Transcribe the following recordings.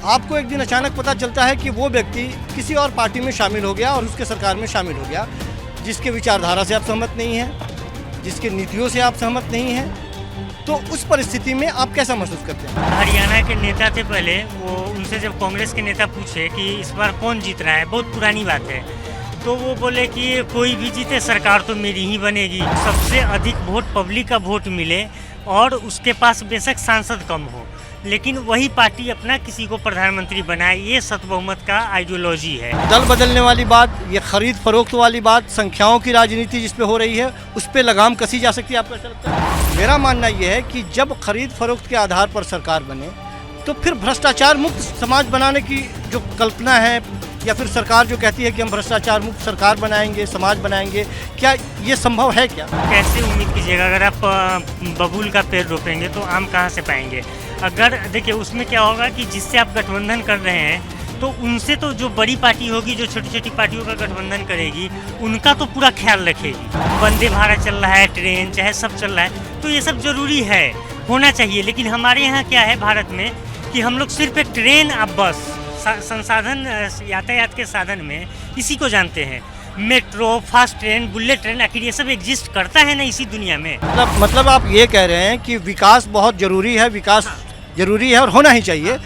आपको एक दिन अचानक पता चलता है कि वो व्यक्ति किसी और पार्टी में शामिल हो गया और उसके सरकार में शामिल हो गया, जिसके विचारधारा से आप सहमत नहीं हैं, जिसके नीतियों से आप सहमत नहीं हैं, तो उस परिस्थिति में आप कैसा महसूस करते हैं? हरियाणा के नेता थे पहले, वो उनसे जब कांग्रेस के नेता पूछे कि इस बार कौन जीत रहा है, बहुत पुरानी बात है, तो वो बोले कि कोई भी जीते सरकार तो मेरी ही बनेगी। सबसे अधिक वोट पब्लिक का वोट मिले और उसके पास बेशक सांसद कम हो, लेकिन वही पार्टी अपना किसी को प्रधानमंत्री बनाए, ये सत बहुमत का आइडियोलॉजी है। दल बदलने वाली बात, ये खरीद फरोख्त वाली बात, संख्याओं की राजनीति जिस पे हो रही है, उस पे लगाम कसी जा सकती है, आपको ऐसा लगता है? मेरा मानना ये है कि जब खरीद फरोख्त के आधार पर सरकार बने तो फिर भ्रष्टाचार मुक्त समाज बनाने की जो कल्पना है, या फिर सरकार जो कहती है कि हम भ्रष्टाचार मुक्त सरकार बनाएंगे, समाज बनाएंगे, क्या ये संभव है? क्या कैसे उम्मीद कीजिएगा? अगर आप बबूल का पेड़ रोपेंगे तो आम कहाँ से पाएंगे? अगर देखिए उसमें क्या होगा कि जिससे आप गठबंधन कर रहे हैं तो उनसे तो जो बड़ी पार्टी होगी, जो छोटी छोटी पार्टियों का गठबंधन करेगी, उनका तो पूरा ख्याल रखेगी। वंदे भारत चल रहा है, ट्रेन चाहे सब चल रहा है, तो ये सब जरूरी है, होना चाहिए। लेकिन हमारे यहाँ क्या है भारत में कि हम लोग सिर्फ एक ट्रेन अब बस संसाधन, यातायात के साधन में इसी को जानते हैं। Metro, fast train, bullet train, आखिर ये सब एग्जिस्ट करता है ना इसी दुनिया में। मतलब आप ये कह रहे हैं कि विकास बहुत जरूरी है, विकास जरूरी है और होना ही चाहिए,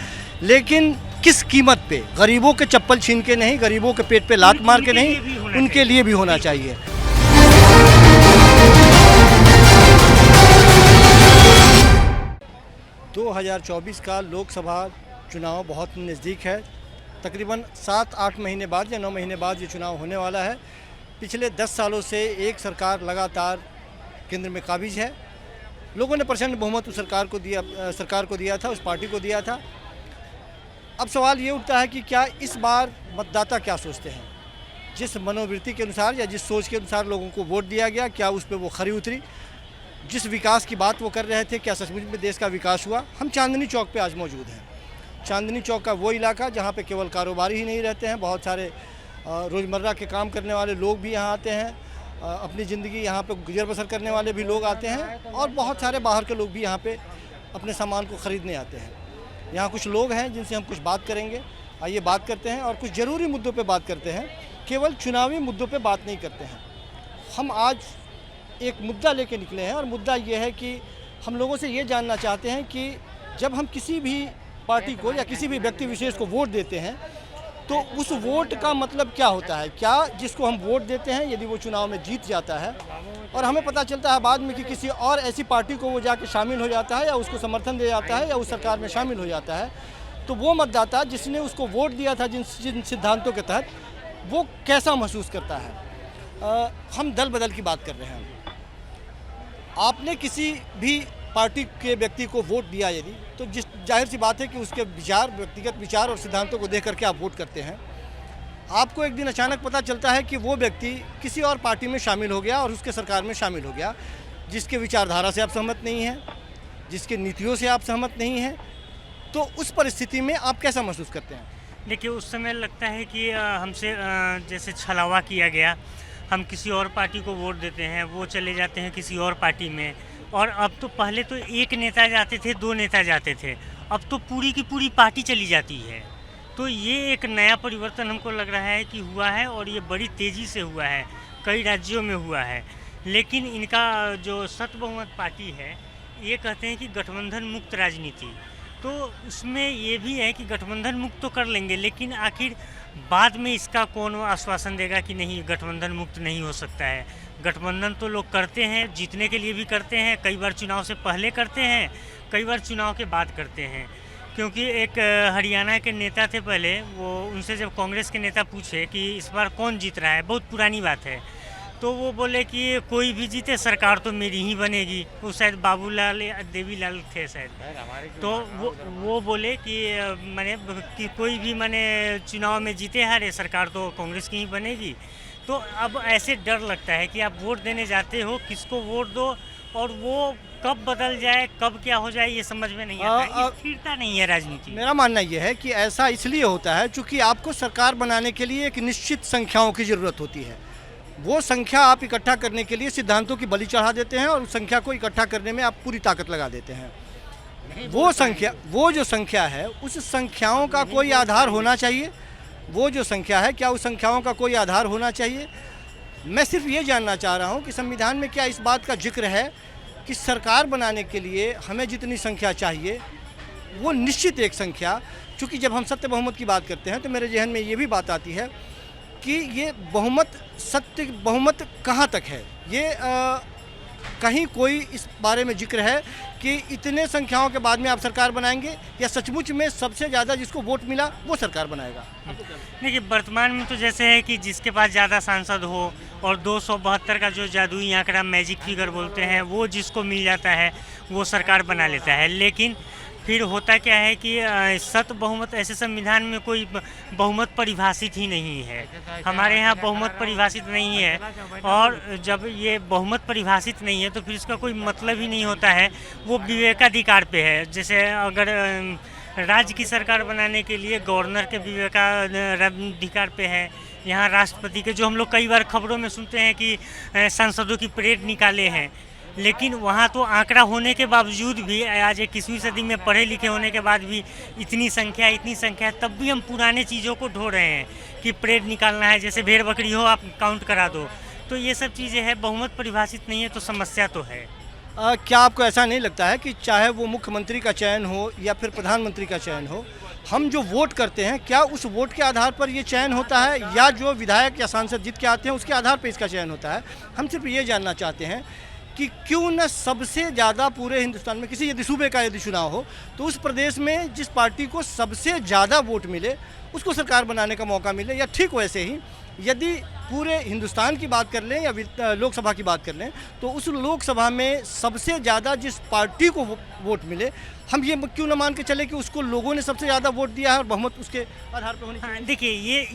लेकिन किस कीमत पे? गरीबों के चप्पल छीन के नहीं, गरीबों के पेट पे लात मार के नहीं, उनके लिए भी होना चाहिए। 2024 का लोकसभा चुनाव बहुत नज़दीक है। तकरीबन 7-8 महीने बाद या 9 महीने बाद ये चुनाव होने वाला है। पिछले 10 सालों से एक सरकार लगातार केंद्र में काबिज है। लोगों ने प्रचंड बहुमत उस सरकार को दिया था, उस पार्टी को दिया था। अब सवाल ये उठता है कि क्या इस बार मतदाता क्या सोचते हैं? जिस मनोवृत्ति के अनुसार या जिस सोच के अनुसार लोगों को वोट दिया गया, क्या उस पर वो खरी उतरी? जिस विकास की बात वो कर रहे थे, क्या सचमुच में देश का विकास हुआ? हम चांदनी चौक पे आज मौजूद हैं। चांदनी चौक का वो इलाका जहाँ पे केवल कारोबारी ही नहीं रहते हैं, बहुत सारे रोज़मर्रा के काम करने वाले लोग भी यहाँ आते हैं, अपनी ज़िंदगी यहाँ पे गुजर बसर करने वाले भी लोग आते हैं, और बहुत सारे बाहर के लोग भी यहाँ पे अपने सामान को ख़रीदने आते हैं। यहाँ कुछ लोग हैं जिनसे हम कुछ बात करेंगे, आइए बात करते हैं और कुछ ज़रूरी मुद्दों पे बात करते हैं, केवल चुनावी मुद्दों पे बात नहीं करते हैं। हम आज एक मुद्दा लेके निकले हैं और मुद्दा ये है कि हम लोगों से ये जानना चाहते हैं कि जब हम किसी भी पार्टी को या किसी भी व्यक्ति विशेष को वोट देते हैं तो उस वोट का मतलब क्या होता है? क्या जिसको हम वोट देते हैं यदि वो चुनाव में जीत जाता है और हमें पता चलता है बाद में कि किसी और ऐसी पार्टी को वो जाके शामिल हो जाता है या उसको समर्थन दे जाता है या उस सरकार में शामिल हो जाता है, तो वो मतदाता जिसने उसको वोट दिया था जिन सिद्धांतों के तहत, वो कैसा महसूस करता है? हम दल बदल की बात कर रहे हैं। आपने किसी भी पार्टी के व्यक्ति को वोट दिया यदि, तो जाहिर सी बात है कि उसके विचार, व्यक्तिगत विचार और सिद्धांतों को देख करके आप वोट करते हैं। आपको एक दिन अचानक पता चलता है कि वो व्यक्ति किसी और पार्टी में शामिल हो गया और उसके सरकार में शामिल हो गया, जिसके विचारधारा से आप सहमत नहीं हैं, जिसके नीतियों से आप सहमत नहीं हैं, तो उस परिस्थिति में आप कैसा महसूस करते हैं? देखिए उस समय लगता है कि हमसे जैसे छलावा किया गया, हम किसी और पार्टी को वोट देते हैं, वो चले जाते हैं किसी और पार्टी में। और अब तो पहले तो एक नेता जाते थे, 2 नेता जाते थे, अब तो पूरी की पूरी पार्टी चली जाती है। तो ये एक नया परिवर्तन हमको लग रहा है कि हुआ है और ये बड़ी तेज़ी से हुआ है, कई राज्यों में हुआ है। लेकिन इनका जो सत बहुमत पार्टी है, ये कहते हैं कि गठबंधन मुक्त राजनीति, तो उसमें ये भी है कि गठबंधन मुक्त तो कर लेंगे, लेकिन आखिर बाद में इसका कौन आश्वासन देगा कि नहीं गठबंधन मुक्त नहीं हो सकता है? गठबंधन तो लोग करते हैं, जीतने के लिए भी करते हैं, कई बार चुनाव से पहले करते हैं, कई बार चुनाव के बाद करते हैं। क्योंकि एक हरियाणा के नेता थे पहले, वो उनसे जब कांग्रेस के नेता पूछे कि इस बार कौन जीत रहा है, बहुत पुरानी बात है, तो वो बोले कि कोई भी जीते सरकार तो मेरी ही बनेगी। वो शायद बाबूलाल या देवीलाल थे शायद, तो वो बोले कि माने कि कोई भी माने चुनाव में जीते हारे सरकार तो कांग्रेस की ही बनेगी। तो अब ऐसे डर लगता है कि आप वोट देने जाते हो, किसको वोट दो और वो कब बदल जाए, कब क्या हो जाए, ये समझ में नहीं आता। स्थिरता नहीं है राजनीति। मेरा मानना यह है कि ऐसा इसलिए होता है क्योंकि आपको सरकार बनाने के लिए एक निश्चित संख्याओं की ज़रूरत होती है। वो संख्या आप इकट्ठा करने के लिए सिद्धांतों की बलि चढ़ा देते हैं और उस संख्या को इकट्ठा करने में आप पूरी ताकत लगा देते हैं। वो जो संख्या है उस संख्याओं का कोई आधार होना चाहिए। वो जो संख्या है क्या उस संख्याओं का कोई आधार होना चाहिए। मैं सिर्फ ये जानना चाह रहा हूँ कि संविधान में क्या इस बात का जिक्र है कि सरकार बनाने के लिए हमें जितनी संख्या चाहिए वो निश्चित एक संख्या, चूँकि जब हम सत्य बहुमत की बात करते हैं तो मेरे जहन में ये भी बात आती है कि ये सत्य बहुमत कहाँ तक है। ये कहीं कोई इस बारे में जिक्र है कि इतने संख्याओं के बाद में आप सरकार बनाएंगे या सचमुच में सबसे ज़्यादा जिसको वोट मिला वो सरकार बनाएगा। देखिए, वर्तमान में तो जैसे है कि जिसके पास ज़्यादा सांसद हो और 272 का जो जादुई आंकड़ा मैजिक फिगर बोलते हैं वो जिसको मिल जाता है वो सरकार बना लेता है। लेकिन फिर होता क्या है कि सत बहुमत ऐसे संविधान में कोई बहुमत परिभाषित ही नहीं है। हमारे यहाँ बहुमत परिभाषित नहीं है, और जब ये बहुमत परिभाषित नहीं है तो फिर इसका कोई मतलब ही नहीं होता है। वो विवेकाधिकार पे है। जैसे अगर राज्य की सरकार बनाने के लिए गवर्नर के विवेकाधिकार पे है, यहाँ राष्ट्रपति के, जो हम लोग कई बार खबरों में सुनते हैं कि सांसदों की परेड निकाले हैं, लेकिन वहाँ तो आंकड़ा होने के बावजूद भी, आज 21वीं सदी में पढ़े लिखे होने के बाद भी इतनी संख्या, तब भी हम पुराने चीज़ों को ढो रहे हैं कि परेड निकालना है, जैसे भेड़ बकरी हो आप काउंट करा दो। तो ये सब चीज़ें हैं, बहुमत परिभाषित नहीं है तो समस्या तो है। क्या आपको ऐसा नहीं लगता है कि चाहे वो मुख्यमंत्री का चयन हो या फिर प्रधानमंत्री का चयन हो, हम जो वोट करते हैं क्या उस वोट के आधार पर ये चयन होता है या जो विधायक या सांसद जीत के आते हैं उसके आधार पर इसका चयन होता है? हम सिर्फ ये जानना चाहते हैं कि क्यों न सबसे ज़्यादा पूरे हिंदुस्तान में किसी यदि सूबे का यदि चुनाव हो तो उस प्रदेश में जिस पार्टी को सबसे ज़्यादा वोट मिले उसको सरकार बनाने का मौका मिले, या ठीक वैसे ही यदि पूरे हिंदुस्तान की बात कर लें या लोकसभा की बात कर लें तो उस लोकसभा में सबसे ज़्यादा जिस पार्टी को वोट मिले, हम ये क्यों न मान के चले कि उसको लोगों ने सबसे ज़्यादा वोट दिया है और बहुमत उसके आधार पर होनी चाहिए। हाँ, देखिए,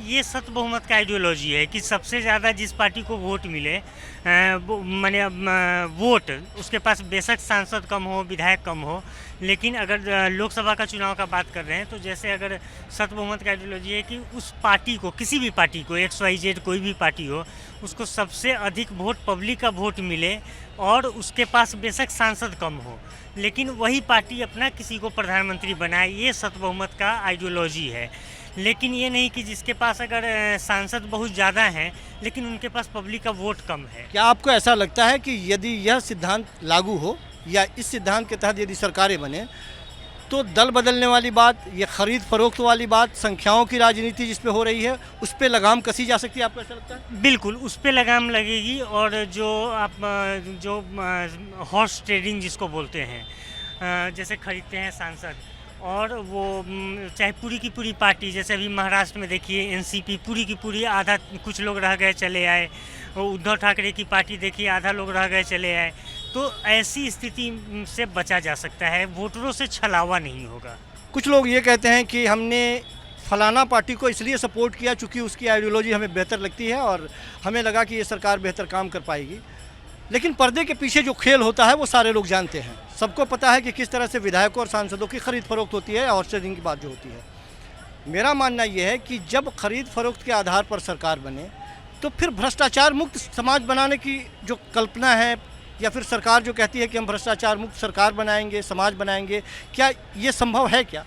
ये सत बहुमत का आइडियोलॉजी है कि सबसे ज़्यादा जिस पार्टी को वोट मिले, माने वोट उसके पास बेशक सांसद कम हो, विधायक कम हो, लेकिन अगर लोकसभा का चुनाव का बात कर रहे हैं तो जैसे अगर सत बहुमत का आइडियोलॉजी है कि उस पार्टी को, किसी भी पार्टी को, XYZ कोई भी पार्टी हो, उसको सबसे अधिक वोट, पब्लिक का वोट मिले और उसके पास बेशक सांसद कम हो, लेकिन वही पार्टी अपना किसी को प्रधानमंत्री बनाए। ये सत बहुमत का आइडियोलॉजी है। लेकिन ये नहीं कि जिसके पास अगर सांसद बहुत ज़्यादा हैं लेकिन उनके पास पब्लिक का वोट कम है। क्या आपको ऐसा लगता है कि यदि यह सिद्धांत लागू हो या इस सिद्धांत के तहत यदि सरकारें बने तो दल बदलने वाली बात, ये खरीद फरोख्त वाली बात, संख्याओं की राजनीति जिस पे हो रही है, उस पे लगाम कसी जा सकती है? आपको ऐसा लगता है? बिल्कुल, उस पे लगाम लगेगी। और जो हॉर्स ट्रेडिंग जिसको बोलते हैं, जैसे खरीदते हैं सांसद, और वो चाहे पूरी की पूरी पार्टी, जैसे अभी महाराष्ट्र में देखिए NCP पूरी की पूरी, आधा कुछ लोग रह गए चले आए, उद्धव ठाकरे की पार्टी देखिए आधा लोग रह गए चले आए। तो ऐसी स्थिति से बचा जा सकता है, वोटरों से छलावा नहीं होगा। कुछ लोग ये कहते हैं कि हमने फलाना पार्टी को इसलिए सपोर्ट किया चूँकि उसकी आइडियोलॉजी हमें बेहतर लगती है और हमें लगा कि ये सरकार बेहतर काम कर पाएगी। लेकिन पर्दे के पीछे जो खेल होता है वो सारे लोग जानते हैं। सबको पता है कि किस तरह से विधायकों और सांसदों की खरीद फरोख्त होती है, हॉर्स ट्रेडिंग की बात जो होती है। मेरा मानना ये है कि जब खरीद फरोख्त के आधार पर सरकार बने तो फिर भ्रष्टाचार मुक्त समाज बनाने की जो कल्पना है, या फिर सरकार जो कहती है कि हम भ्रष्टाचार मुक्त सरकार बनाएंगे, समाज बनाएंगे, क्या ये संभव है क्या?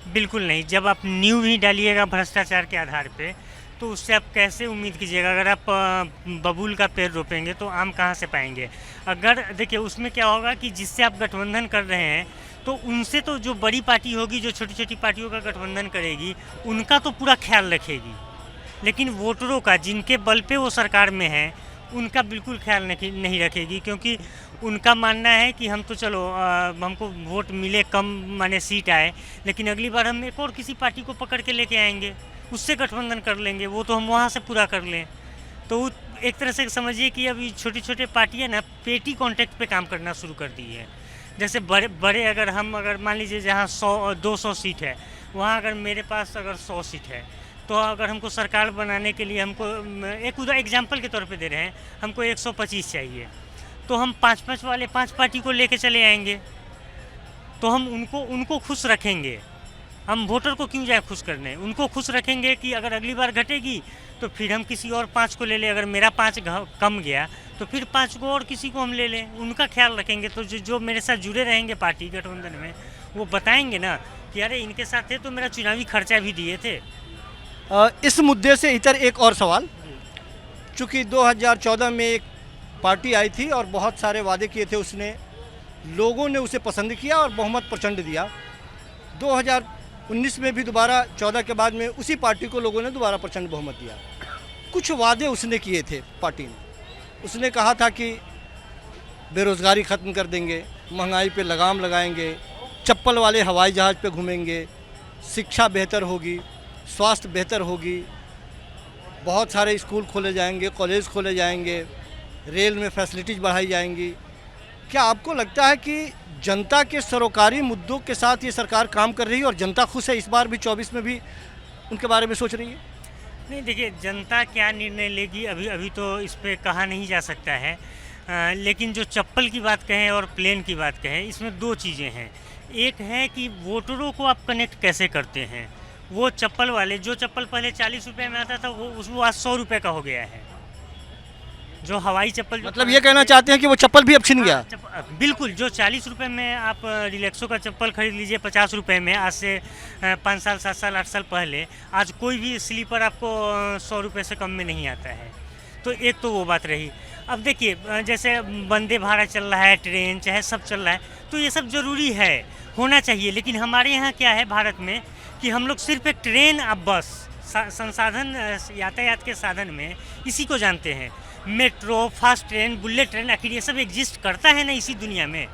बिल्कुल नहीं। जब आप नींव ही डालिएगा भ्रष्टाचार के आधार पे तो उससे आप कैसे उम्मीद कीजिएगा? अगर आप बबूल का पेड़ रोपेंगे तो आम कहाँ से पाएंगे? अगर देखिए, उसमें क्या होगा कि जिससे आप गठबंधन कर रहे हैं तो उनसे तो जो बड़ी पार्टी होगी, जो छोटी छोटी पार्टियों का गठबंधन करेगी, उनका तो पूरा ख्याल रखेगी, लेकिन वोटरों का, जिनके बल पे वो सरकार में है, उनका बिल्कुल ख्याल नहीं रखेगी। क्योंकि उनका मानना है कि हम तो चलो हमको वोट मिले कम, माने सीट आए, लेकिन अगली बार हम एक और किसी पार्टी को पकड़ के लेके आएंगे, उससे गठबंधन कर लेंगे, वो तो हम वहाँ से पूरा कर लें। तो एक तरह से समझिए कि अभी छोटी छोटे पार्टियाँ ना पेटी कॉन्टेक्ट पे काम करना शुरू कर दी है। जैसे बड़े अगर मान लीजिए जहाँ 100-200 सीट है, वहाँ अगर मेरे पास अगर 100 सीट है, तो अगर हमको सरकार बनाने के लिए हमको, एक एग्जाम्पल के तौर पे दे रहे हैं, हमको 125 चाहिए, तो हम 5-5 वाले 5 पार्टी को लेके चले आएंगे, तो हम उनको खुश रखेंगे। हम वोटर को क्यों जाए खुश करने? उनको खुश रखेंगे कि अगर अगली बार घटेगी तो फिर हम किसी और 5 को ले लें। अगर मेरा 5 कम गया तो फिर 5 को और किसी को हम ले लें, उनका ख्याल रखेंगे। तो जो मेरे साथ जुड़े रहेंगे पार्टी गठबंधन में, वो बताएंगे ना कि अरे इनके साथ थे तो मेरा चुनावी खर्चा भी दिए थे। इस मुद्दे से इतर एक और सवाल, चूँकि 2014 में एक पार्टी आई थी और बहुत सारे वादे किए थे उसने, लोगों ने उसे पसंद किया और बहुमत प्रचंड दिया। 2019 में भी दोबारा 14 के बाद में उसी पार्टी को लोगों ने दोबारा प्रचंड बहुमत दिया। कुछ वादे उसने किए थे पार्टी ने, उसने कहा था कि बेरोज़गारी ख़त्म कर देंगे, महंगाई पे लगाम लगाएंगे, चप्पल वाले हवाई जहाज़ पे घूमेंगे, शिक्षा बेहतर होगी, स्वास्थ्य बेहतर होगी, बहुत सारे स्कूल खोले जाएंगे, कॉलेज खोले जाएंगे, रेल में फैसिलिटीज़ बढ़ाई जाएंगी। क्या आपको लगता है कि जनता के सरोकारी मुद्दों के साथ ये सरकार काम कर रही है और जनता खुश है, इस बार भी 24 में भी उनके बारे में सोच रही है? नहीं, देखिए जनता क्या निर्णय लेगी अभी तो इस पे कहा नहीं जा सकता है। लेकिन जो चप्पल की बात कहें और प्लेन की बात कहें, इसमें दो चीज़ें हैं। एक है कि वोटरों को आप कनेक्ट कैसे करते हैं। वो चप्पल वाले, जो चप्पल पहले 40 रुपये में आता था वो आज 100 रुपये का हो गया है। जो हवाई चप्पल, मतलब ये कहना चाहते हैं कि वो चप्पल भी अब छिन गया? बिल्कुल, जो 40 रुपये में आप रिलैक्सो का चप्पल खरीद लीजिए 50 रुपये में, आज से 5 साल 7 साल 8 साल पहले, आज कोई भी स्लीपर आपको 100 रुपये से कम में नहीं आता है। तो एक तो वो बात रही। अब देखिए जैसे वंदे भारत चल रहा है, ट्रेन चाहे सब चल रहा है, तो ये सब ज़रूरी है, होना चाहिए। लेकिन हमारे यहाँ क्या है भारत में कि हम लोग सिर्फ एक ट्रेन अब बस संसाधन, यातायात के साधन में इसी को जानते हैं। Metro, fast train, bullet train, आखिर ये सब एग्जिस्ट करता है ना इसी दुनिया में,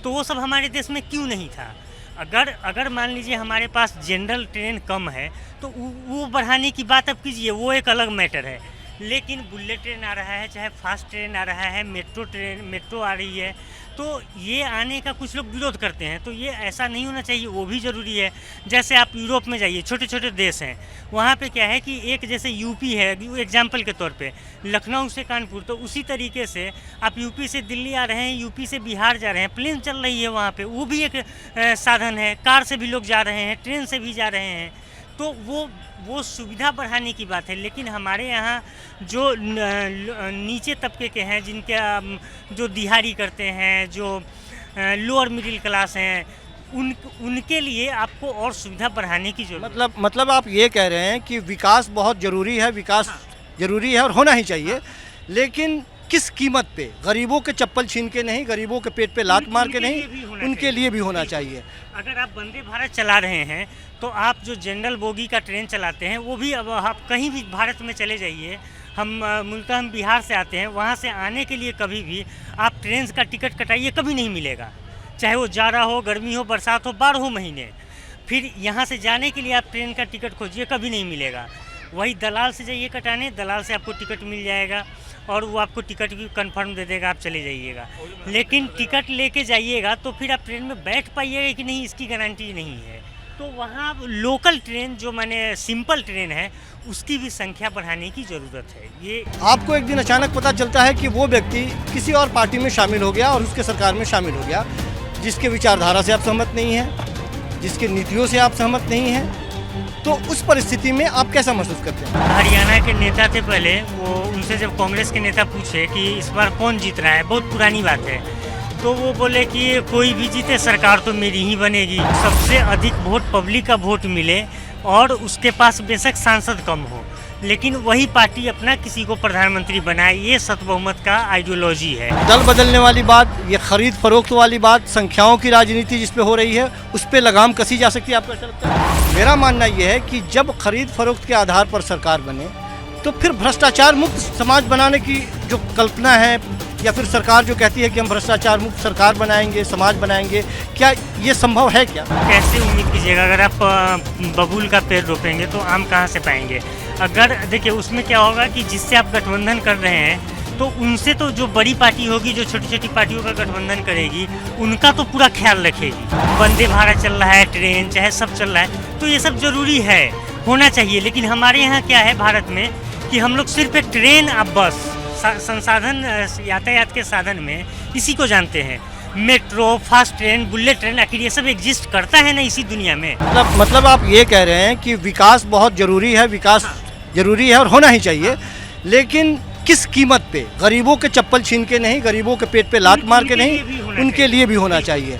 तो वो सब हमारे देश में क्यों नहीं था? अगर मान लीजिए हमारे पास जनरल ट्रेन कम है तो वो बढ़ाने की बात अब कीजिए, वो एक अलग मैटर है। लेकिन बुलेट ट्रेन आ रहा है, चाहे फास्ट ट्रेन आ रहा है, मेट्रो आ रही है, तो ये आने का कुछ लोग विरोध करते हैं। तो ये ऐसा नहीं होना चाहिए, वो भी ज़रूरी है। जैसे आप यूरोप में जाइए, छोटे छोटे देश हैं, वहाँ पे क्या है कि एक जैसे यूपी है एग्जाम्पल के तौर पे, लखनऊ से कानपुर, तो उसी तरीके से आप यूपी से दिल्ली आ रहे हैं, यूपी से बिहार जा रहे हैं, प्लेन चल रही है वहाँ पे, वो भी एक साधन है। कार से भी लोग जा रहे हैं, ट्रेन से भी जा रहे हैं, तो वो सुविधा बढ़ाने की बात है। लेकिन हमारे यहाँ जो नीचे तबके के हैं, जिनके जो दिहाड़ी करते हैं, जो लोअर मिडिल क्लास हैं, उनके लिए आपको और सुविधा बढ़ाने की जरूरत। मतलब आप ये कह रहे हैं कि विकास बहुत ज़रूरी है, विकास ज़रूरी है और होना ही चाहिए, लेकिन किस कीमत पे? गरीबों के चप्पल छीन के नहीं, गरीबों के पेट पे लात मार के नहीं, उनके लिए भी होना चाहिए। अगर आप वंदे भारत चला रहे हैं तो आप जो जनरल बोगी का ट्रेन चलाते हैं, वो भी अब आप कहीं भी भारत में चले जाइए, मूलतः हम बिहार से आते हैं, वहाँ से आने के लिए कभी भी आप ट्रेन का टिकट कटाइए, कभी नहीं मिलेगा। चाहे वो जाड़ा हो, गर्मी हो, बरसात हो, 12 महीने। फिर यहाँ से जाने के लिए आप ट्रेन का टिकट खोजिए, कभी नहीं मिलेगा। वही दलाल से जाइए कटाने, दलाल से आपको टिकट मिल जाएगा और वो आपको टिकट भी कंफर्म दे देगा, आप चले जाइएगा। लेकिन टिकट लेके जाइएगा तो फिर आप ट्रेन में बैठ पाइएगा कि नहीं, इसकी गारंटी नहीं है। तो वहाँ लोकल ट्रेन, जो माने सिंपल ट्रेन है, उसकी भी संख्या बढ़ाने की ज़रूरत है। ये आपको एक दिन अचानक पता चलता है कि वो व्यक्ति किसी और पार्टी में शामिल हो गया और उसके सरकार में शामिल हो गया, जिसके विचारधारा से आप सहमत नहीं हैं, जिसकी नीतियों से आप सहमत नहीं हैं, तो उस परिस्थिति में आप कैसा महसूस करते हैं? हरियाणा के नेता थे पहले, वो उनसे जब कांग्रेस के नेता पूछे कि इस बार कौन जीत रहा है, बहुत पुरानी बात है, तो वो बोले कि कोई भी जीते सरकार तो मेरी ही बनेगी। सबसे अधिक वोट पब्लिक का वोट मिले और उसके पास बेशक सांसद कम हो, लेकिन वही पार्टी अपना किसी को प्रधानमंत्री बनाए, ये सतबहुमत का आइडियोलॉजी है। दल बदलने वाली बात, ये खरीद फरोख्त वाली बात, संख्याओं की राजनीति जिस पे हो रही है, उस पे लगाम कसी जा सकती है, आपको ऐसा लगता है? मेरा मानना ये है कि जब खरीद फरोख्त के आधार पर सरकार बने तो फिर भ्रष्टाचार मुक्त समाज बनाने की जो कल्पना है, या फिर सरकार जो कहती है कि हम भ्रष्टाचार मुक्त सरकार बनाएंगे, समाज बनाएंगे, क्या ये संभव है? क्या कैसे उम्मीद कीजिएगा? अगर आप बबूल का पेड़ रोपेंगे तो आम कहाँ से पाएंगे? अगर देखिए उसमें क्या होगा कि जिससे आप गठबंधन कर रहे हैं, तो उनसे तो जो बड़ी पार्टी होगी, जो छोटी छोटी पार्टियों का गठबंधन करेगी, उनका तो पूरा ख्याल रखेगी। वंदे भारत चल रहा है, ट्रेन चाहे सब चल रहा है, तो ये सब ज़रूरी है, होना चाहिए। लेकिन हमारे यहाँ क्या है भारत में कि हम लोग सिर्फ एक ट्रेन, अब बस संसाधन, यातायात के साधन में इसी को जानते हैं। Metro, fast train, bullet train, आखिर ये सब एग्जिस्ट करता है ना इसी दुनिया में। मतलब आप ये कह रहे हैं कि विकास बहुत ज़रूरी है, विकास ज़रूरी है और होना ही चाहिए, लेकिन किस कीमत पे? गरीबों के चप्पल छीन के नहीं, गरीबों के पेट पे लात मार के नहीं, उनके लिए भी होना चाहिए।